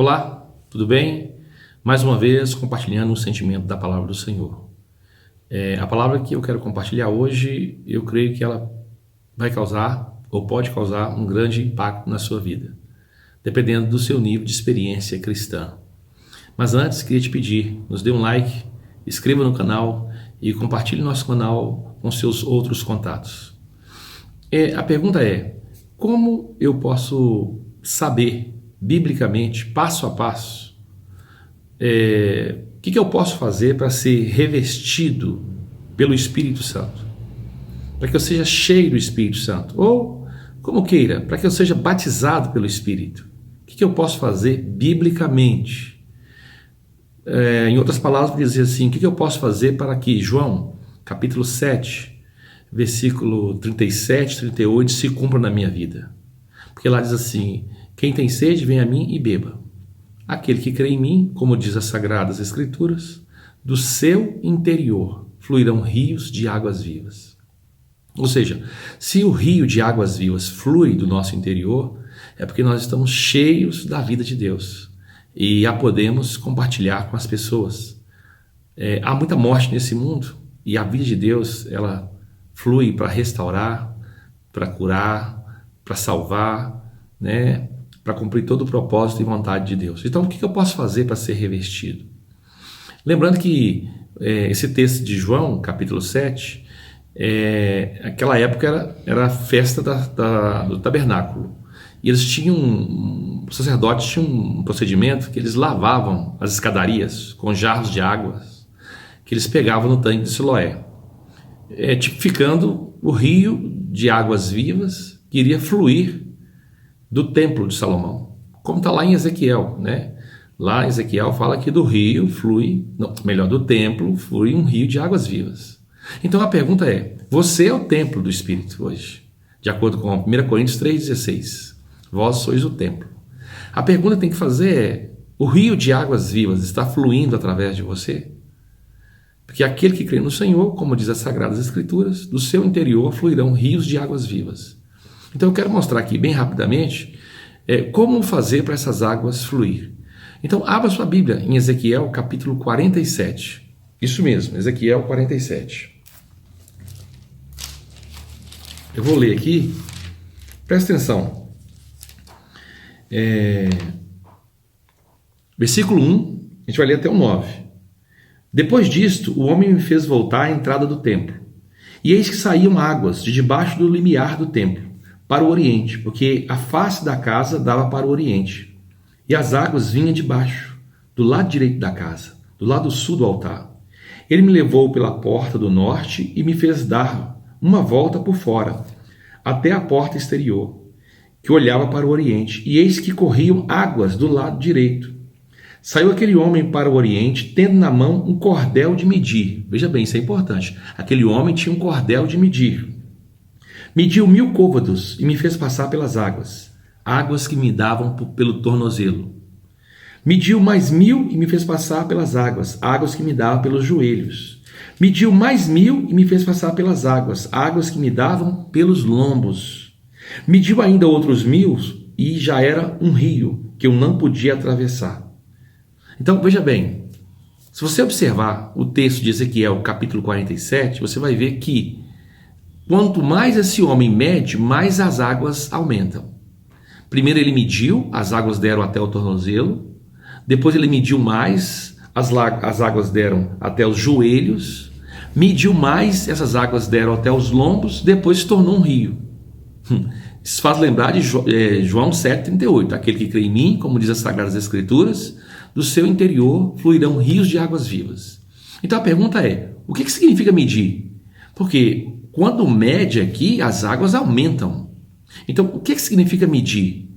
Olá, tudo bem? Mais uma vez compartilhando o sentimento da palavra do Senhor. A palavra que eu quero compartilhar hoje, eu creio que ela vai causar ou pode causar um grande impacto na sua vida, dependendo do seu nível de experiência cristã. Mas antes, queria te pedir, nos dê um like, inscreva no canal e compartilhe nosso canal com seus outros contatos. A pergunta é, como eu posso saber biblicamente, passo a passo, o que eu posso fazer para ser revestido pelo Espírito Santo? Para que eu seja cheio do Espírito Santo. Ou, como queira, para que eu seja batizado pelo Espírito. O que eu posso fazer biblicamente? Em outras palavras, dizer assim, o que eu posso fazer para que João, capítulo 7, versículo 37, 38, se cumpra na minha vida? Porque lá diz assim, quem tem sede, vem a mim e beba. Aquele que crê em mim, como diz as Sagradas Escrituras, do seu interior fluirão rios de águas vivas. Ou seja, se o rio de águas vivas flui do nosso interior, é porque nós estamos cheios da vida de Deus e a podemos compartilhar com as pessoas. Há muita morte nesse mundo e a vida de Deus, ela flui para restaurar, para curar, para salvar, para cumprir todo o propósito e vontade de Deus. Então, o que eu posso fazer para ser revestido? Lembrando que esse texto de João, capítulo 7, aquela época era a festa do tabernáculo. E eles tinham, os sacerdotes tinham um procedimento que eles lavavam as escadarias com jarros de águas que eles pegavam no tanque de Siloé, tipificando o rio de águas vivas que iria fluir do templo de Salomão, como está lá em Ezequiel, Lá em Ezequiel fala que do rio do templo flui um rio de águas vivas. Então a pergunta é, você é o templo do Espírito hoje, de acordo com 1 Coríntios 3,16, vós sois o templo. A pergunta que tem que fazer é, o rio de águas vivas está fluindo através de você? Porque aquele que crê no Senhor, como diz as Sagradas Escrituras, do seu interior fluirão rios de águas vivas. Então eu quero mostrar aqui bem rapidamente como fazer para essas águas fluir. Então abra sua Bíblia em Ezequiel capítulo 47. Isso mesmo, Ezequiel 47. Eu vou ler aqui, presta atenção. Versículo 1, a gente vai ler até o 9. Depois disto, o homem me fez voltar à entrada do templo. E eis que saíam águas de debaixo do limiar do templo, para o oriente, porque a face da casa dava para o oriente. E as águas vinham de baixo, do lado direito da casa, do lado sul do altar. Ele me levou pela porta do norte e me fez dar uma volta por fora, até a porta exterior, que olhava para o oriente. E eis que corriam águas do lado direito. Saiu aquele homem para o oriente, tendo na mão um cordel de medir. Veja bem, isso é importante. Aquele homem tinha um cordel de medir. Mediu 1000 côvados e me fez passar pelas águas, águas que me davam pelo tornozelo. Mediu mais 1000 e me fez passar pelas águas, águas que me davam pelos joelhos. Mediu mais 1000 e me fez passar pelas águas, águas que me davam pelos lombos. Mediu ainda outros 1000 e já era um rio que eu não podia atravessar. Então, veja bem, se você observar o texto de Ezequiel, capítulo 47, você vai ver que quanto mais esse homem mede, mais as águas aumentam. Primeiro ele mediu, as águas deram até o tornozelo. Depois ele mediu mais, as águas deram até os joelhos. Mediu mais, essas águas deram até os lombos. Depois se tornou um rio. Isso faz lembrar de João 7,38. Aquele que crê em mim, como diz as Sagradas Escrituras, do seu interior fluirão rios de águas vivas. Então a pergunta é, o que significa medir? Porque quando mede aqui, as águas aumentam. Então, o que significa medir?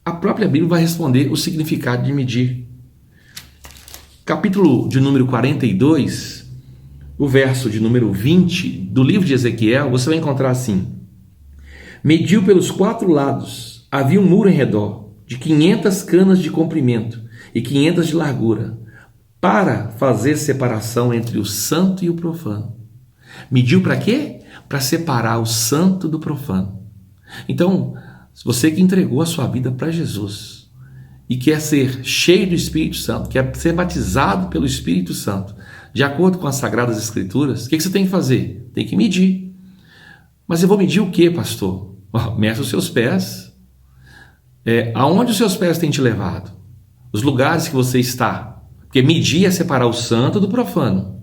A própria Bíblia vai responder o significado de medir. Capítulo de número 42, o verso de número 20 do livro de Ezequiel, você vai encontrar assim. Mediu pelos 4 lados, havia um muro em redor, de 500 canas de comprimento e 500 de largura, para fazer separação entre o santo e o profano. Mediu para quê? Para separar o santo do profano. Então, você que entregou a sua vida para Jesus, e quer ser cheio do Espírito Santo, quer ser batizado pelo Espírito Santo, de acordo com as Sagradas Escrituras, o que você tem que fazer? Tem que medir. Mas eu vou medir o que, pastor? Meça os seus pés. Aonde os seus pés têm te levado? Os lugares que você está. Porque medir é separar o santo do profano.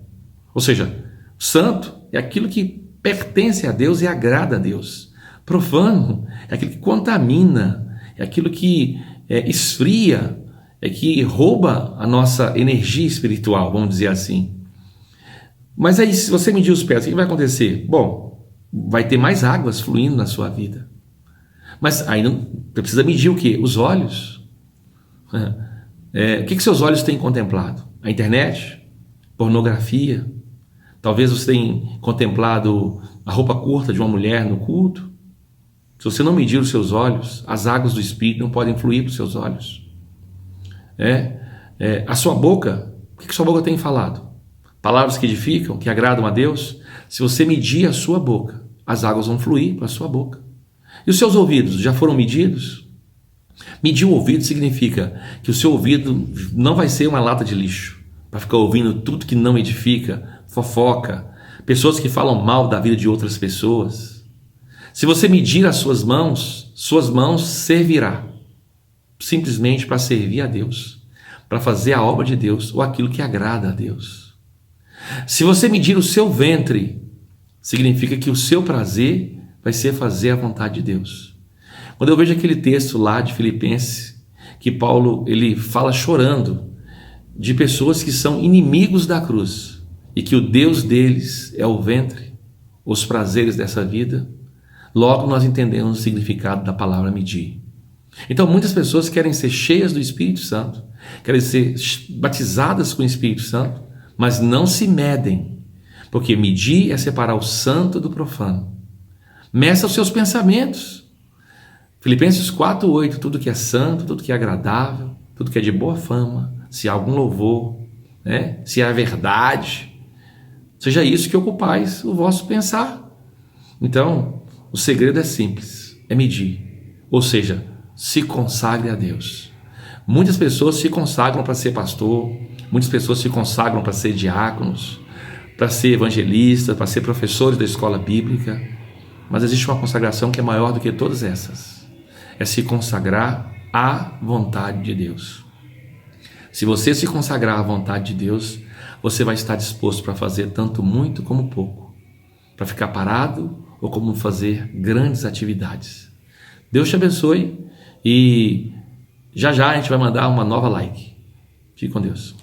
Ou seja, o santo é aquilo que pertence a Deus e agrada a Deus. Profano é aquilo que contamina, é aquilo que esfria, é que rouba a nossa energia espiritual, vamos dizer assim. Mas aí, se você medir os pés, o que vai acontecer? Bom, vai ter mais águas fluindo na sua vida. Mas aí você precisa medir o quê? Os olhos. O que seus olhos têm contemplado? A internet? Pornografia? Talvez você tenha contemplado a roupa curta de uma mulher no culto. Se você não medir os seus olhos, as águas do Espírito não podem fluir para os seus olhos. A sua boca, o que sua boca tem falado? Palavras que edificam, que agradam a Deus. Se você medir a sua boca, as águas vão fluir para a sua boca. E os seus ouvidos já foram medidos? Medir o ouvido significa que o seu ouvido não vai ser uma lata de lixo para ficar ouvindo tudo que não edifica, fofoca, pessoas que falam mal da vida de outras pessoas. Se você medir as suas mãos servirá simplesmente para servir a Deus, para fazer a obra de Deus ou aquilo que agrada a Deus. Se você medir o seu ventre, significa que o seu prazer vai ser fazer a vontade de Deus. Quando eu vejo aquele texto lá de Filipenses, que Paulo ele fala chorando de pessoas que são inimigos da cruz e que o Deus deles é o ventre, os prazeres dessa vida, logo nós entendemos o significado da palavra medir. Então muitas pessoas querem ser cheias do Espírito Santo, querem ser batizadas com o Espírito Santo, mas não se medem, porque medir é separar o santo do profano. Meça os seus pensamentos. Filipenses 4:8, tudo que é santo, tudo que é agradável, tudo que é de boa fama, se há algum louvor, se há verdade, seja isso que ocupais o vosso pensar. Então, o segredo é simples, é medir, ou seja, se consagre a Deus. Muitas pessoas se consagram para ser pastor, muitas pessoas se consagram para ser diáconos, para ser evangelistas, para ser professores da escola bíblica, mas existe uma consagração que é maior do que todas essas. É se consagrar à vontade de Deus. Se você se consagrar à vontade de Deus, você vai estar disposto para fazer tanto muito como pouco, para ficar parado ou como fazer grandes atividades. Deus te abençoe e já a gente vai mandar uma nova like. Fique com Deus.